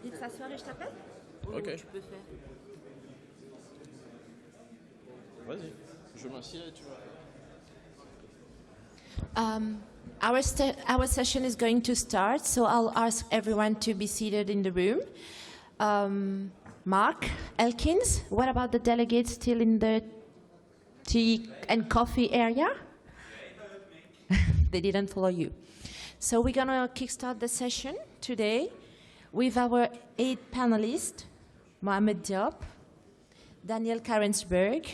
Il s'asseoir et je t'appelle? Ok. Tu peux faire. Vas-y, je m'assieds et tu vas. Our session is going to start, so I'll ask everyone to be seated in the room. Mark Elkins, what about the delegates still in the tea and coffee area? They didn't follow you. So we're going to kickstart the session today with our 8 panelists, Mohamed Diop, Daniel Karensberg,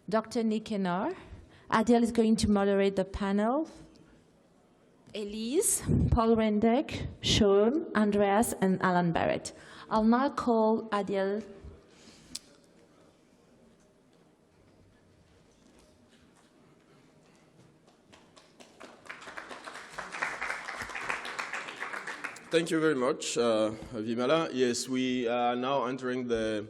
Dr. Nick Enor. Adele is going to moderate the panel. Elise, Paul Rendek, Sean, Andreas, and Alan Barrett. I'll now call Adele. Thank you very much, Vimala. Yes, we are now entering the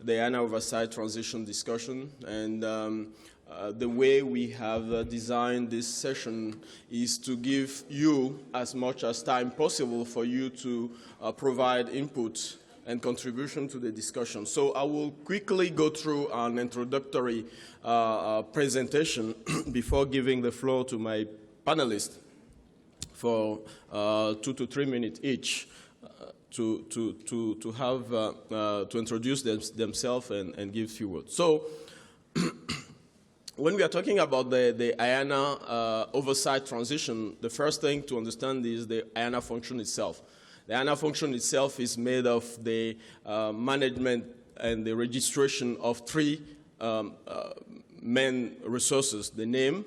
ANA oversight transition discussion, and the way we have designed this session is to give you as much as time possible for you to provide input and contribution to the discussion. So I will quickly go through an introductory presentation before giving the floor to my panelists for 2 to 3 minutes each to introduce themselves and give few words. So when we are talking about the IANA oversight transition, the first thing to understand is the IANA function itself. The IANA function itself is made of the management and the registration of 3 main resources: the name,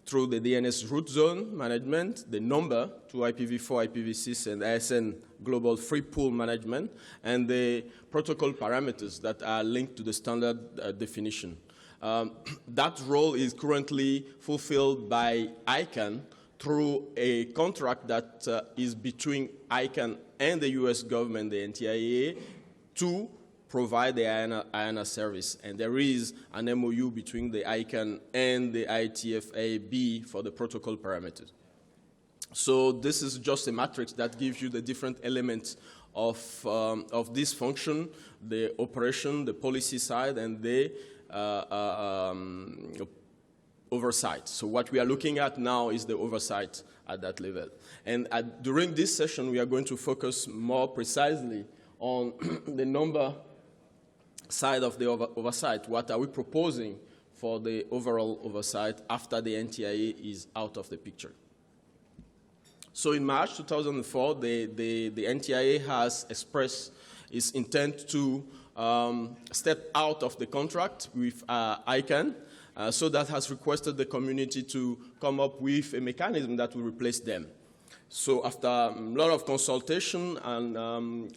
through the DNS root zone management, the number to IPv4, IPv6, and ISN global free pool management, and the protocol parameters that are linked to the standard definition. That role is currently fulfilled by ICANN through a contract that is between ICANN and the US government, the NTIA, to provide the IANA service. And there is an MOU between the ICANN and the ITF-AB for the protocol parameters. So this is just a matrix that gives you the different elements of this function: the operation, the policy side, and the oversight. So what we are looking at now is the oversight at that level. And during this session, we are going to focus more precisely on the number side of the oversight. What are we proposing for the overall oversight after the NTIA is out of the picture? So in March 2004, the NTIA has expressed its intent to step out of the contract with ICANN. So that has requested the community to come up with a mechanism that will replace them. So after a lot of consultation, and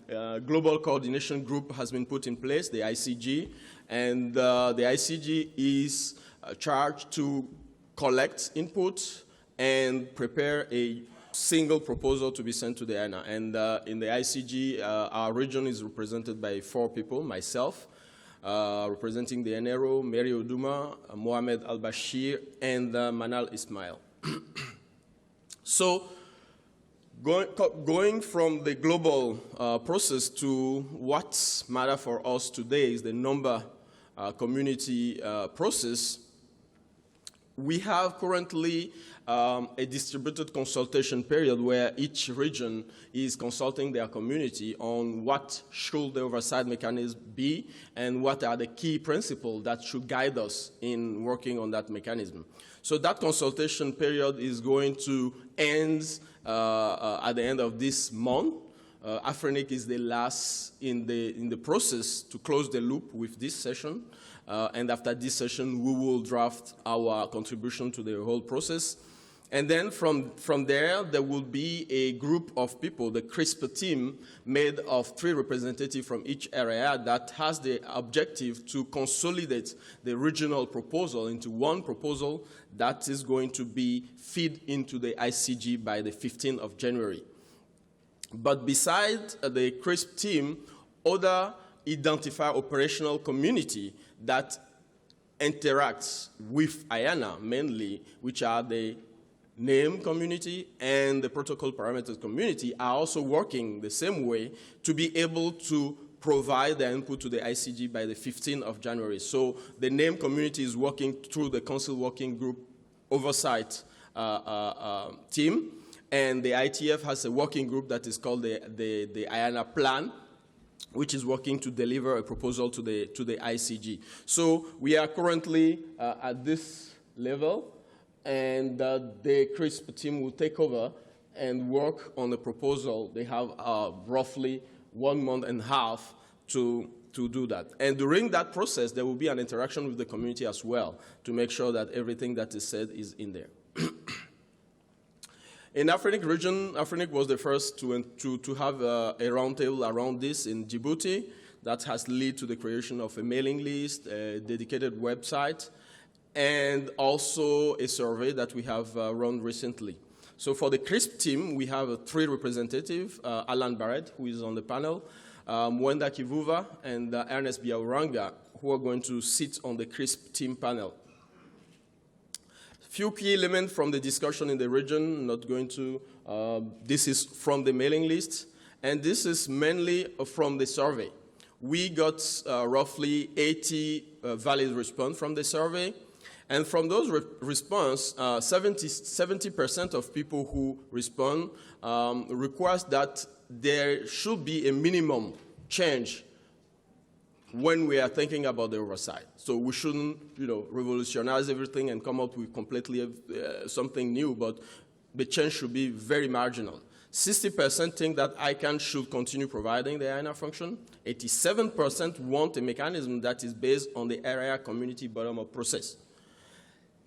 global coordination group has been put in place, the ICG, and the ICG is charged to collect input and prepare a single proposal to be sent to the ANA. And in the ICG, our region is represented by 4 people: myself, representing the NRO, Mary Oduma, Mohamed Al-Bashir, and Manal Ismail. So going from the global process to what matters for us today is the number community process. We have currently a distributed consultation period where each region is consulting their community on what should the oversight mechanism be and what are the key principles that should guide us in working on that mechanism. So that consultation period is going to end at the end of this month. Afrinic is the last in the process to close the loop with this session. And after this session, we will draft our contribution to the whole process. And then from there will be a group of people, the CRISP team, made of 3 representatives from each area that has the objective to consolidate the regional proposal into one proposal that is going to be fed into the ICG by the 15th of January. But besides the CRISP team, other identify operational community that interacts with IANA mainly, which are the name community and the protocol parameters community are also working the same way to be able to provide the input to the ICG by the 15th of January. So the name community is working through the Council Working Group oversight team, and the ITF has a working group that is called the IANA Plan, which is working to deliver a proposal to the ICG. So we are currently at this level, and the CRISP team will take over and work on the proposal. They have roughly 1.5 months to do that. And during that process, there will be an interaction with the community as well to make sure that everything that is said is in there. In Afrinic region, Afrinic was the first to have a roundtable around this in Djibouti. That has led to the creation of a mailing list, a dedicated website, and also a survey that we have run recently. So for the CRISP team, we have 3 representatives, Alan Barrett, who is on the panel, Mwenda Kivuva, and Ernest Biauranga, who are going to sit on the CRISP team panel. Few key elements from the discussion in the region, not going to, this is from the mailing list, and this is mainly from the survey. We got roughly 80 valid response from the survey, and from those response, 70% of people who respond request that there should be a minimum change when we are thinking about the oversight. So we shouldn't, revolutionize everything and come up with completely something new, but the change should be very marginal. 60% think that ICANN should continue providing the INR function. 87% want a mechanism that is based on the area community bottom-up process.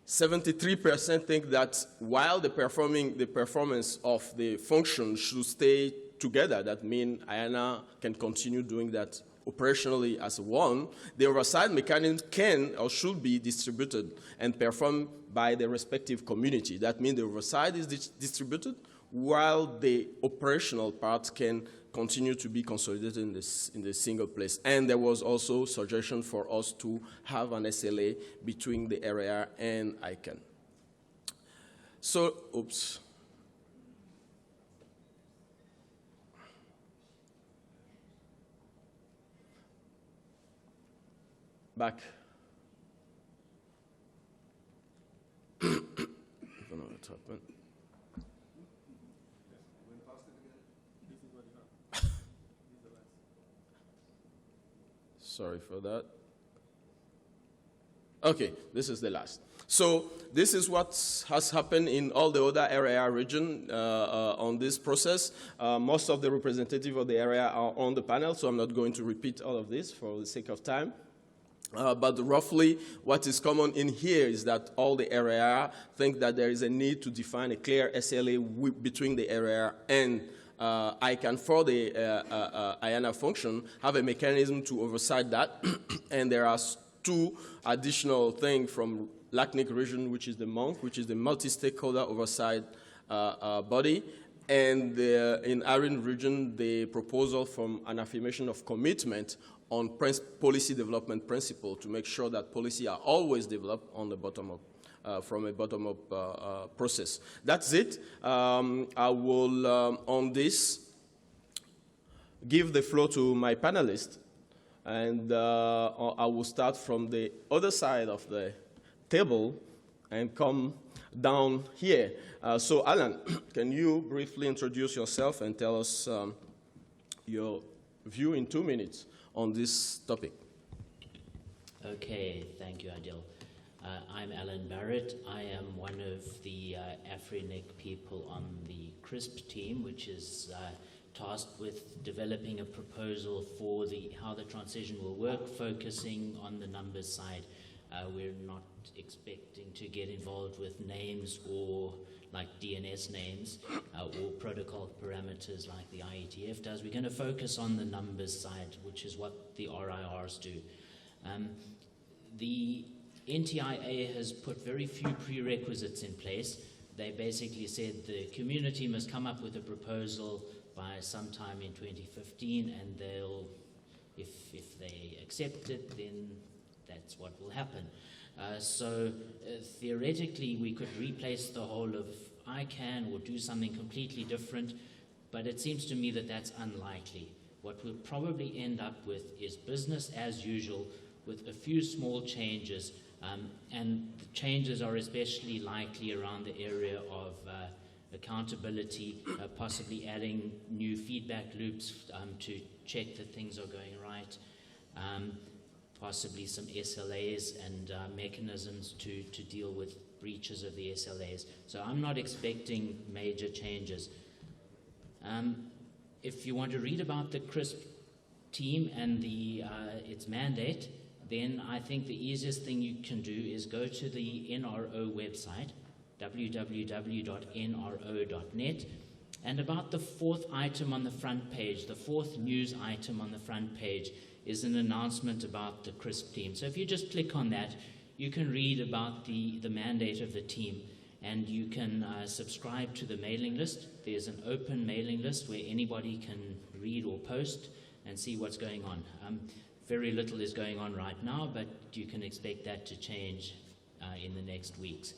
73% think that while the performance of the function should stay together, that means IANA can continue doing that operationally as one, the oversight mechanism can or should be distributed and performed by the respective community. That means the oversight is distributed while the operational part can continue to be consolidated in the single place. And there was also suggestion for us to have an SLA between the area and ICANN. So, oops. Back. I don't know what happened. Sorry for that. Okay, this is the last. So this is what has happened in all the other area region on this process. Most of the representatives of the area are on the panel, so I'm not going to repeat all of this for the sake of time. But roughly, what is common in here is that all the area think that there is a need to define a clear SLA between the area and ICANN for the IANA function, have a mechanism to oversight that. And there are 2 additional things from LACNIC region, which is the MONC, which is the multi-stakeholder oversight body. And in ARIN region, the proposal from an affirmation of commitment on policy development principle to make sure that policy are always developed on the bottom-up, from a bottom-up process. That's it. I will, on this, give the floor to my panelists, and I will start from the other side of the table and come down here. So, Alan, can you briefly introduce yourself and tell us your view in 2 minutes on this topic? Okay, thank you, Adil. I'm Alan Barrett. I am one of the Afrinic people on the CRISP team, which is tasked with developing a proposal for how the transition will work, focusing on the numbers side. We're not expecting to get involved with names or like DNS names or protocol parameters like the IETF does. We're going to focus on the numbers side, which is what the RIRs do. The NTIA has put very few prerequisites in place. They basically said the community must come up with a proposal by sometime in 2015, and they'll, if they accept it, then that's what will happen. So theoretically, we could replace the whole of I can or do something completely different, but it seems to me that that's unlikely. What we'll probably end up with is business as usual with a few small changes, and the changes are especially likely around the area of accountability, possibly adding new feedback loops to check that things are going right, possibly some SLAs and mechanisms to deal with breaches of the SLAs. So I'm not expecting major changes. If you want to read about the CRISP team and its mandate, then I think the easiest thing you can do is go to the NRO website, www.nro.net, and about the fourth item on the front page, the fourth news item on the front page, is an announcement about the CRISP team. So if you just click on that, you can read about the mandate of the team, and you can subscribe to the mailing list. There's an open mailing list where anybody can read or post and see what's going on. Very little is going on right now, but you can expect that to change in the next weeks.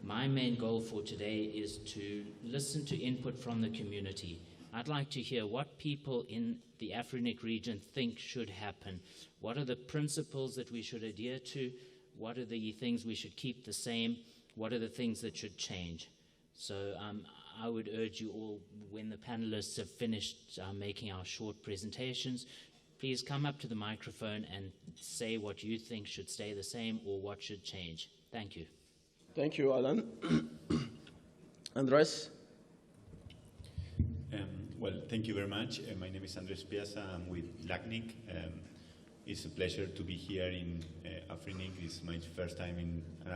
My main goal for today is to listen to input from the community. I'd like to hear what people in the Afrinic region think should happen. What are the principles that we should adhere to? What are the things we should keep the same? What are the things that should change? So I would urge you all, when the panelists have finished making our short presentations, please come up to the microphone and say what you think should stay the same or what should change. Thank you. Thank you, Alan. Andres? Well, thank you very much. My name is Andres Piazza. I'm with LACNIC. It's a pleasure to be here in Afrinic. It's my first time in an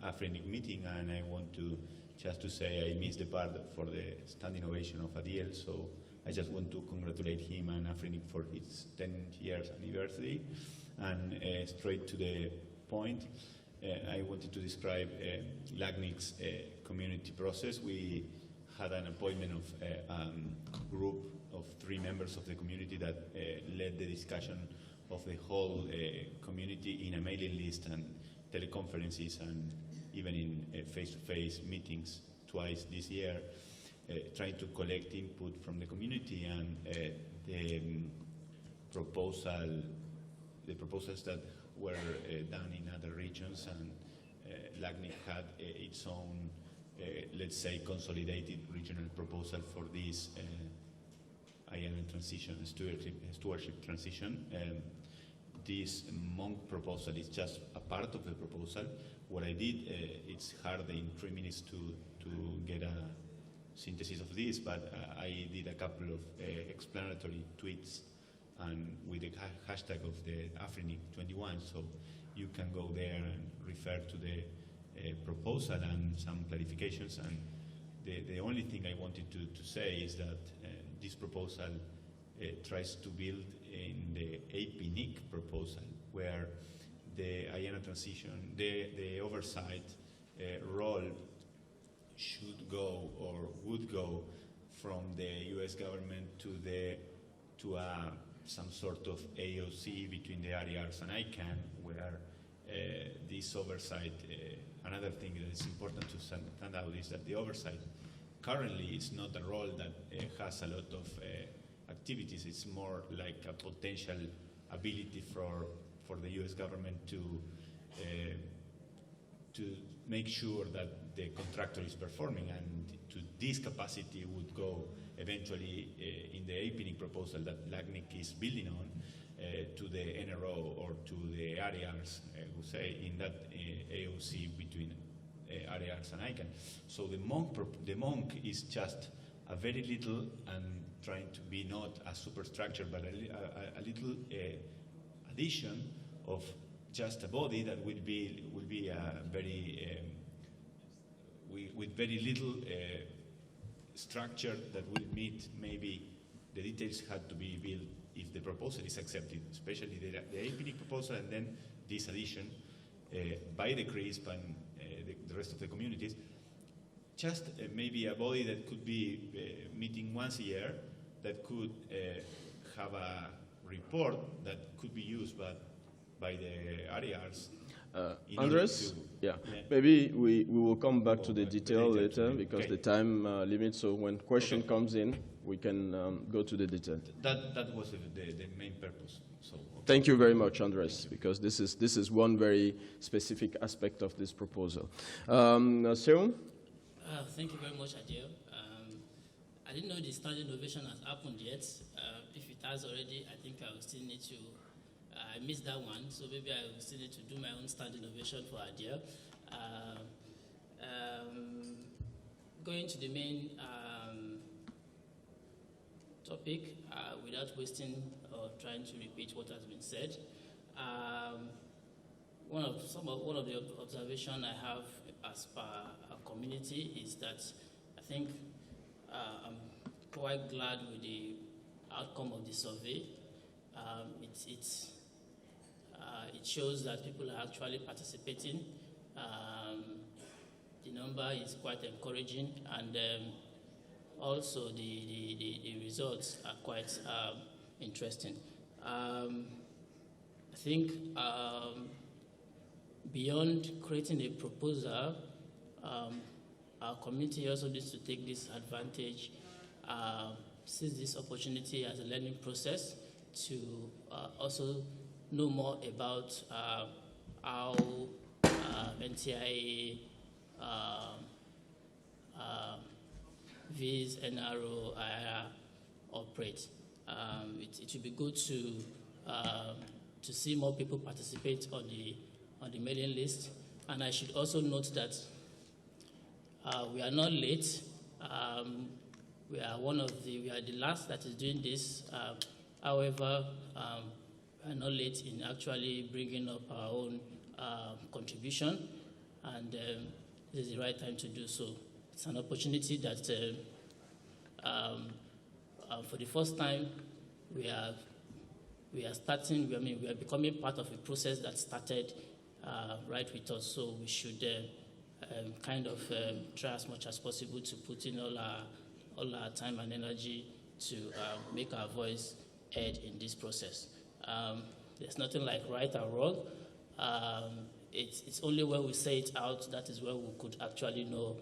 Afrinic meeting, and I want to just to say I missed the part for the standing ovation of Adiel, so I just want to congratulate him and Afrinic for its 10 years anniversary. And straight to the point, I wanted to describe LACNIC's community process. We had an appointment of a group of 3 members of the community that led the discussion of the whole community in a mailing list and teleconferences and even in face-to-face meetings twice this year, trying to collect input from the community, and the proposals that were done in other regions, and LACNIC had its own, let's say, consolidated regional proposal for this IAM transition, stewardship transition. This monk proposal is just a part of the proposal. What I did, it's hard in 3 minutes to get a synthesis of this, but I did a couple of explanatory tweets and with the hashtag of the Afrinic21, so you can go there and refer to the proposal and some clarifications. And the only thing I wanted to say is that this proposal tries to build in the APNIC proposal, where the IANA transition, the oversight role should go or would go from the U.S. government to some sort of AOC between the RERs and ICANN, where this oversight, another thing that is important to stand out is that the oversight currently is not a role that has a lot of activities. It's more like a potential ability for the U.S. government to make sure that the contractor is performing, and to this capacity would go eventually in the APNIC proposal that LACNIC is building on to the NRO or to the RERs, who say in that AOC between RERs and ICANN. So the monk is just a very little, and trying to be not a superstructure, but a little addition of just a body that will be a very with very little structure that will meet. Maybe the details had to be built if the proposal is accepted, especially the APNIC proposal, and then this addition by the CRISP and the rest of the communities. Just maybe a body that could be meeting once a year, that could have a report that could be used by the RERs. in order Andres? to- Yeah. Yeah. Maybe we will come back to the detail later. later because Okay. the time limit. So when question comes in, we can go to the detail. That was the main purpose. So Thank you very much, Andres, because this is one very specific aspect of this proposal. Seun? Thank you very much, Adil. I didn't know the standing ovation has happened yet. If it has already, I think I will still need to. I missed that one, so maybe I will still need to do my own standing ovation for Adil. Going to the main topic, without wasting or trying to repeat what has been said. One of the observations I have as per our community is that I think I'm quite glad with the outcome of the survey. It shows that people are actually participating. The number is quite encouraging, and also the results are quite interesting. I think beyond creating a proposal, our community also needs to take this advantage, seize this opportunity as a learning process to also know more about how NTIA, VIS, NRO, IR operate. It would be good to see more people participate on the mailing list. And I should also note that we are not late. We are the last that is doing this. However, we are not late in actually bringing up our own contribution, and this is the right time to do so. It's an opportunity that for the first time we are starting. We are becoming part of a process that started right with us. So we should try as much as possible to put in all our time and energy to make our voice heard in this process. There's nothing like right or wrong. It's only when we say it out that is where we could actually know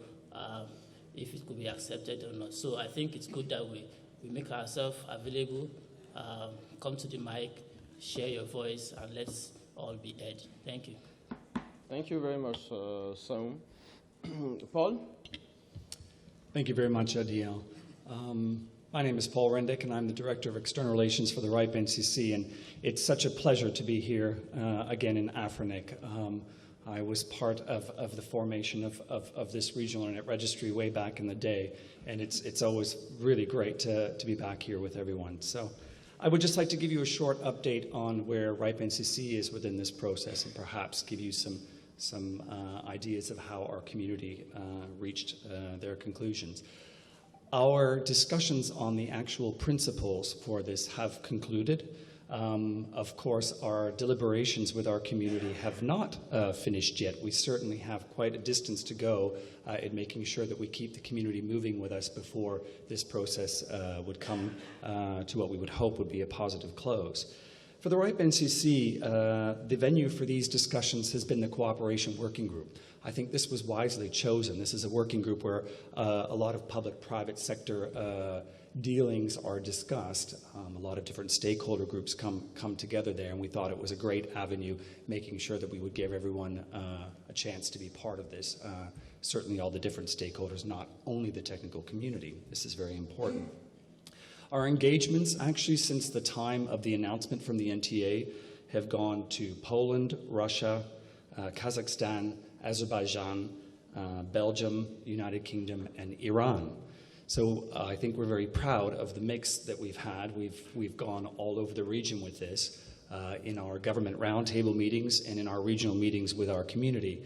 if it could be accepted or not. So I think it's good that we make ourselves available, come to the mic, share your voice, and let's all be heard. Thank you. Thank you very much, Seun. Paul? Thank you very much, Adiel. My name is Paul Rendick, and I'm the Director of External Relations for the RIPE NCC, and it's such a pleasure to be here again in AFRINIC. I was part of the formation of this regional internet registry way back in the day, and it's always really great to be back here with everyone. So I would just like to give you a short update on where RIPE NCC is within this process, and perhaps give you some ideas of how our community reached their conclusions. Our discussions on the actual principles for this have concluded. Of course, our deliberations with our community have not finished yet. We certainly have quite a distance to go in making sure that we keep the community moving with us before this process would come to what we would hope would be a positive close. For the RIPE NCC, the venue for these discussions has been the Cooperation Working Group. I think this was wisely chosen. This is a working group where a lot of public-private sector dealings are discussed. A lot of different stakeholder groups come together there, and we thought it was a great avenue, making sure that we would give everyone a chance to be part of this. Certainly all the different stakeholders, not only the technical community. This is very important. Our engagements, actually, since the time of the announcement from the NTA, have gone to Poland, Russia, Kazakhstan, Azerbaijan, Belgium, United Kingdom, and Iran. So I think we're very proud of the mix that we've had. We've gone all over the region with this in our government roundtable meetings and in our regional meetings with our community.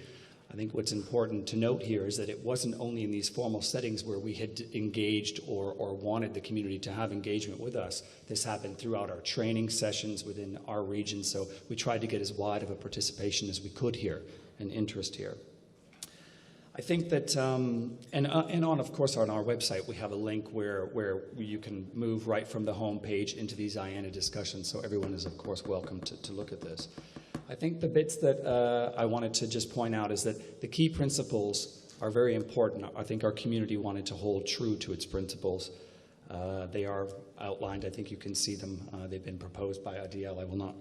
I think what's important to note here is that it wasn't only in these formal settings where we had engaged or wanted the community to have engagement with us. This happened throughout our training sessions within our region, so we tried to get as wide of a participation as we could here and interest here. I think that, of course, on our website, we have a link where you can move right from the home page into these IANA discussions, so everyone is, of course, welcome to look at this. I think the bits that I wanted to just point out is that the key principles are very important. I think our community wanted to hold true to its principles. They are outlined. I think you can see them. They've been proposed by Adiel. I will not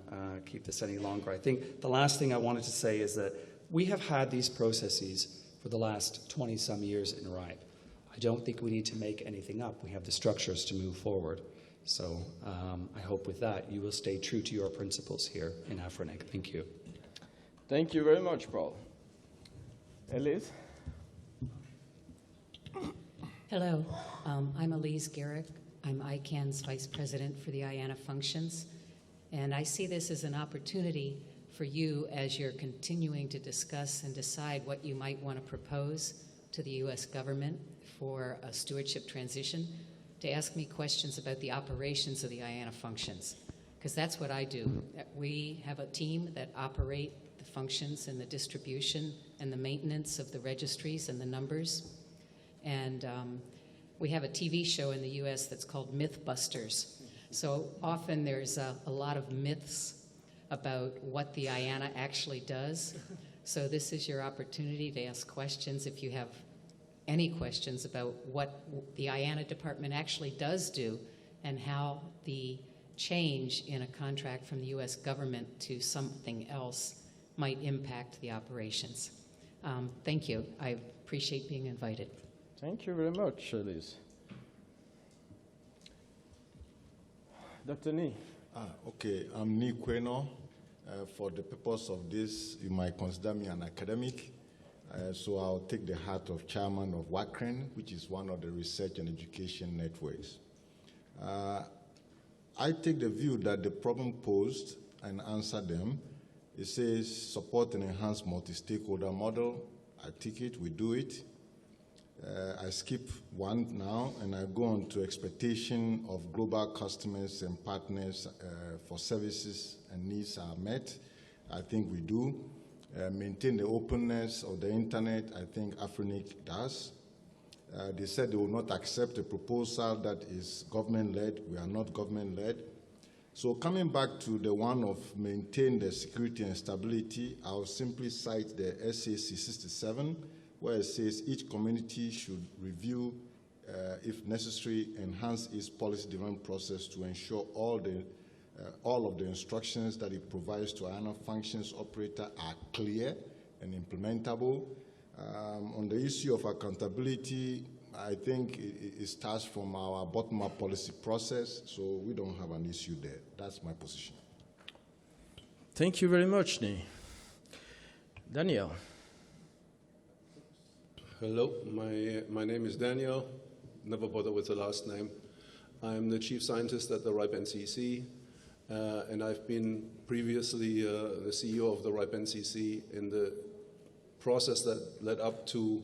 keep this any longer. I think the last thing I wanted to say is that we have had these processes for the last 20-some years in RIPE. I don't think we need to make anything up. We have the structures to move forward. So I hope with that you will stay true to your principles here in AFRINIC. Thank you. Thank you very much, Paul. Elise? Hello, I'm Elise Garrick. I'm ICANN's Vice President for the IANA functions. And I see this as an opportunity for you as you're continuing to discuss and decide what you might want to propose to the U.S. government for a stewardship transition, to ask me questions about the operations of the IANA functions, because that's what I do. We have a team that operate the functions and the distribution and the maintenance of the registries and the numbers. And we have a TV show in the U.S. that's called Mythbusters. So often there's a lot of myths about what the IANA actually does. So this is your opportunity to ask questions if you have any questions about what the IANA department actually does do and how the change in a contract from the U.S. government to something else might impact the operations. Thank you. I appreciate being invited. Thank you very much, Elise. Dr. Nee. Okay, I'm Nee Kweno. For the purpose of this, you might consider me an academic. So I'll take the hat of chairman of WACREN, which is one of the research and education networks. I take the view that the problem posed and answer them. It says support and enhance multi-stakeholder model. I take it, we do it. I skip one now, and I go on to expectation of global customers and partners for services and needs are met. I think we do. Maintain the openness of the internet. I think AFRINIC does. They said they will not accept a proposal that is government-led. We are not government-led. So coming back to the one of maintain the security and stability, I'll simply cite the SAC 67, where it says each community should review, if necessary, enhance its policy development process to ensure all of the instructions that it provides to IANA functions operator are clear and implementable. On the issue of accountability, I think it starts from our bottom-up policy process, so we don't have an issue there. That's my position. Thank you very much, Nee. Daniel. Hello, my name is Daniel. Never bother with the last name. I'm the chief scientist at the RIPE NCC, and I've been previously the CEO of the RIPE NCC in the process that led up to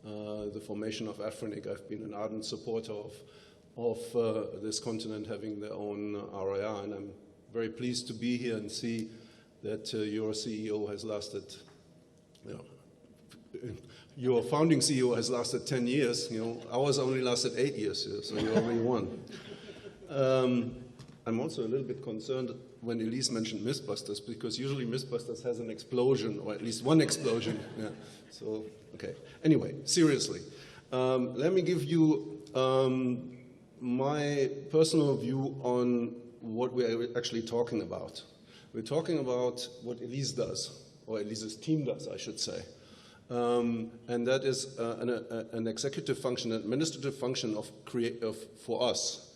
the formation of AFRINIC. I've been an ardent supporter of this continent having their own RIR, and I'm very pleased to be here and see that your CEO has lasted, your founding CEO has lasted 10 years. Ours only lasted 8 years, so you already won. I'm also a little bit concerned when Elise mentioned Mythbusters, because usually Mythbusters has an explosion, or at least one explosion. Yeah. So, okay. Anyway, seriously, let me give you my personal view on what we're actually talking about. We're talking about what Elise does, or Elise's team does, I should say. And that is an executive function, an administrative function for us,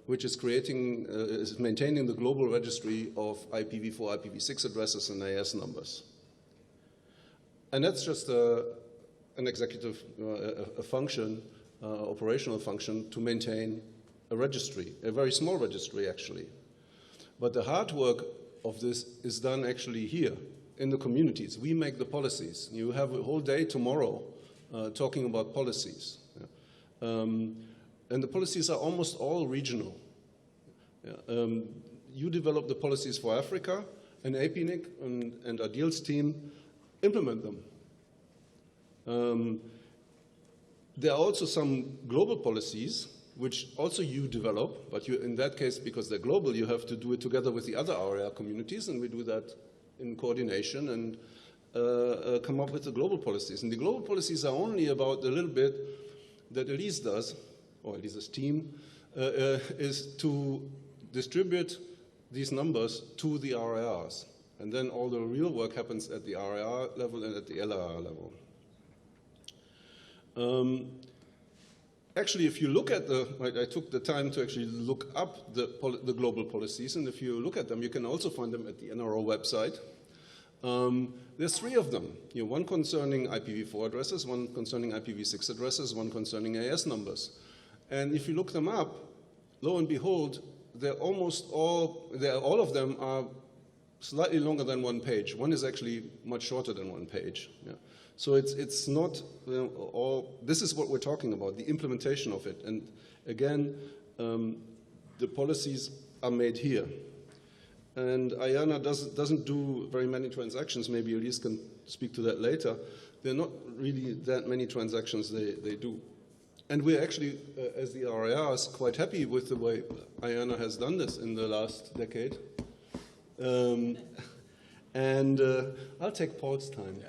which is is maintaining the global registry of IPv4, IPv6 addresses and AS numbers. And that's just an executive function, operational function to maintain a registry, a very small registry actually. But the hard work of this is done actually here in the communities. We make the policies. You have a whole day tomorrow talking about policies. And the policies are almost all regional. You develop the policies for Africa, and APNIC and Adil's team implement them. There are also some global policies which also you develop, but you, in that case, because they're global, you have to do it together with the other area communities, and we do that in coordination and come up with the global policies. And the global policies are only about the little bit that Elise does, or Elise's team, is to distribute these numbers to the RIRs. And then all the real work happens at the RIR level and at the LRR level. Actually, if you look at I took the time to actually look up the global policies, and if you look at them, you can also find them at the NRO website. There's 3 of them. One concerning IPv4 addresses, one concerning IPv6 addresses, one concerning AS numbers. And if you look them up, lo and behold, all of them are slightly longer than 1 page. One is actually much shorter than 1 page. Yeah. So it's not all. This is what we're talking about, the implementation of it. And again, the policies are made here. And IANA doesn't do very many transactions. Maybe Elise can speak to that later. There are not really that many transactions they do. And we're actually, as the RIRs, quite happy with the way IANA has done this in the last decade. I'll take Paul's time.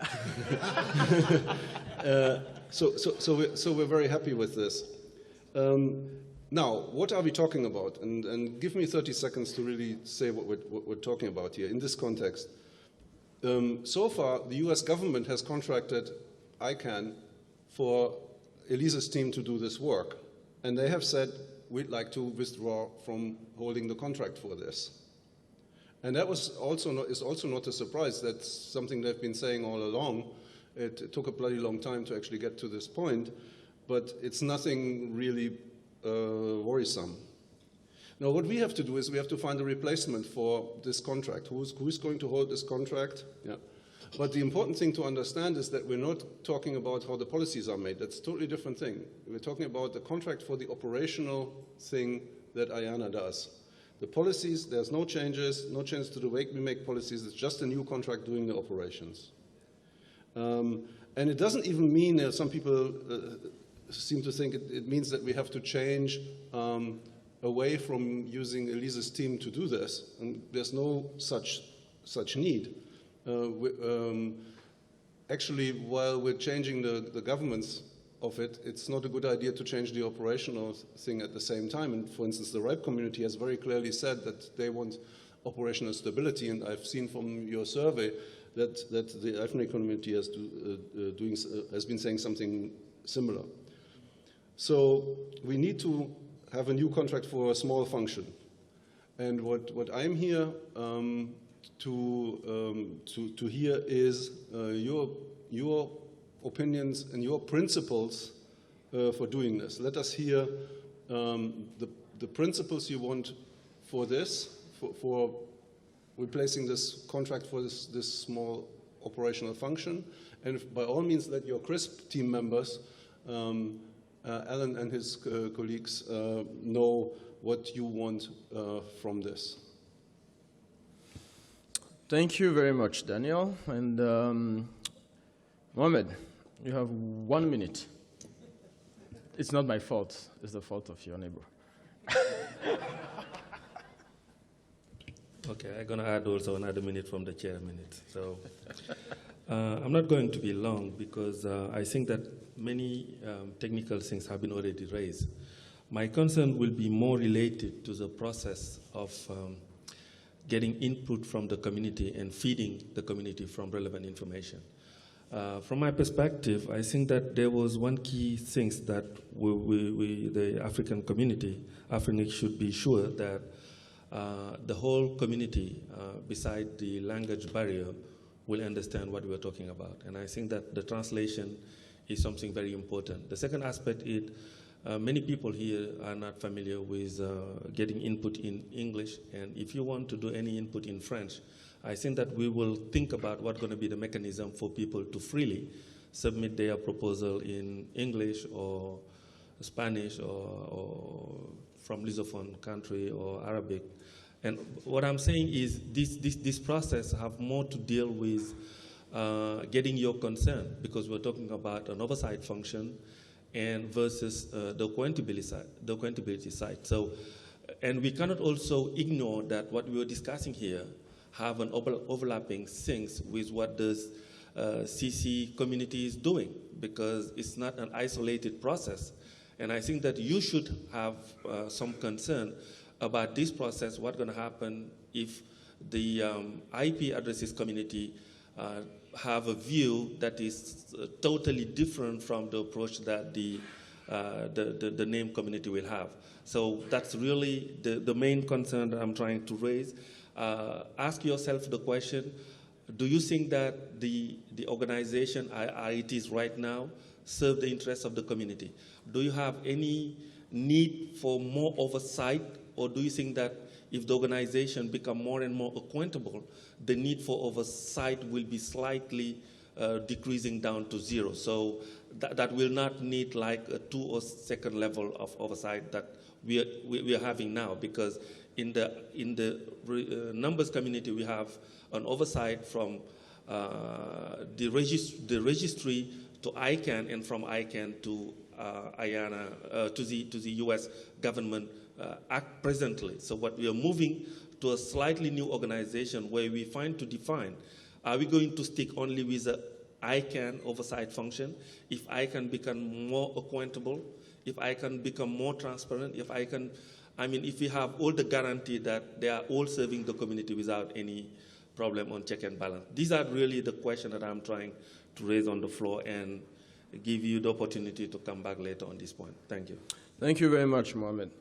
So we're very happy with this. Now, what are we talking about? And give me 30 seconds to really say what we're talking about here in this context. So far, the US government has contracted ICANN for Elise's team to do this work. And they have said, we'd like to withdraw from holding the contract for this. And that is also not a surprise. That's something they've been saying all along. It took a bloody long time to actually get to this point, but it's nothing really worrisome. Now, what we have to do is we have to find a replacement for this contract. Who's going to hold this contract? Yeah. But the important thing to understand is that we're not talking about how the policies are made. That's a totally different thing. We're talking about the contract for the operational thing that IANA does. The policies, there's no changes to the way we make policies. It's just a new contract doing the operations. And it doesn't even mean, some people seem to think it means that we have to change away from using Elise's team to do this. And there's no such need. Actually, while we're changing the governments of it, it's not a good idea to change the operational thing at the same time. And for instance, the RIPE community has very clearly said that they want operational stability, and I've seen from your survey that the IFNIC community has been saying something similar. So we need to have a new contract for a small function. And what I'm here to hear is your opinions and your principles for doing this. Let us hear the principles you want for this, for replacing this contract for this small operational function. And by all means, let your CRISP team members, Alan and his colleagues, know what you want from this. Thank you very much, Daniel. And Mohammed, you have 1 minute. It's not my fault. It's the fault of your neighbor. Okay, I'm going to add also another minute from the chair minute. So I'm not going to be long because I think that many technical things have been already raised. My concern will be more related to the process of getting input from the community and feeding the community from relevant information. From my perspective, I think that there was one key thing that the African community, AFRINIC, should be sure that the whole community, beside the language barrier, will understand what we're talking about. And I think that the translation is something very important. The second aspect is many people here are not familiar with getting input in English, and if you want to do any input in French, I think that we will think about what's going to be the mechanism for people to freely submit their proposal in English or Spanish or from Lusophone country or Arabic. And what I'm saying is this process have more to deal with getting your consent, because we're talking about an oversight function, and versus the accountability side. So, and we cannot also ignore that what we were discussing here have an overlapping things with what the CC community is doing, because it's not an isolated process. And I think that you should have some concern about this process, what's going to happen if the IP addresses community have a view that is totally different from the approach that the name community will have. So that's really the main concern that I'm trying to raise. Ask yourself the question, do you think that the organization it is right now serve the interests of the community? Do you have any need for more oversight, or do you think that if the organization become more and more accountable, the need for oversight will be slightly decreasing down to zero? So that will not need like a 2 or second level of oversight that we are having now, because in the numbers community we have an oversight from the registry to ICANN, and from ICANN to IANA to the U.S. government act presently. So what we are moving to a slightly new organization where we find to define, are we going to stick only with the ICANN oversight function? If I can become more accountable, if I can become more transparent, if we have all the guarantee that they are all serving the community without any problem on check and balance. These are really the questions that I'm trying to raise on the floor, and give you the opportunity to come back later on this point. Thank you. Thank you very much, Mohammed.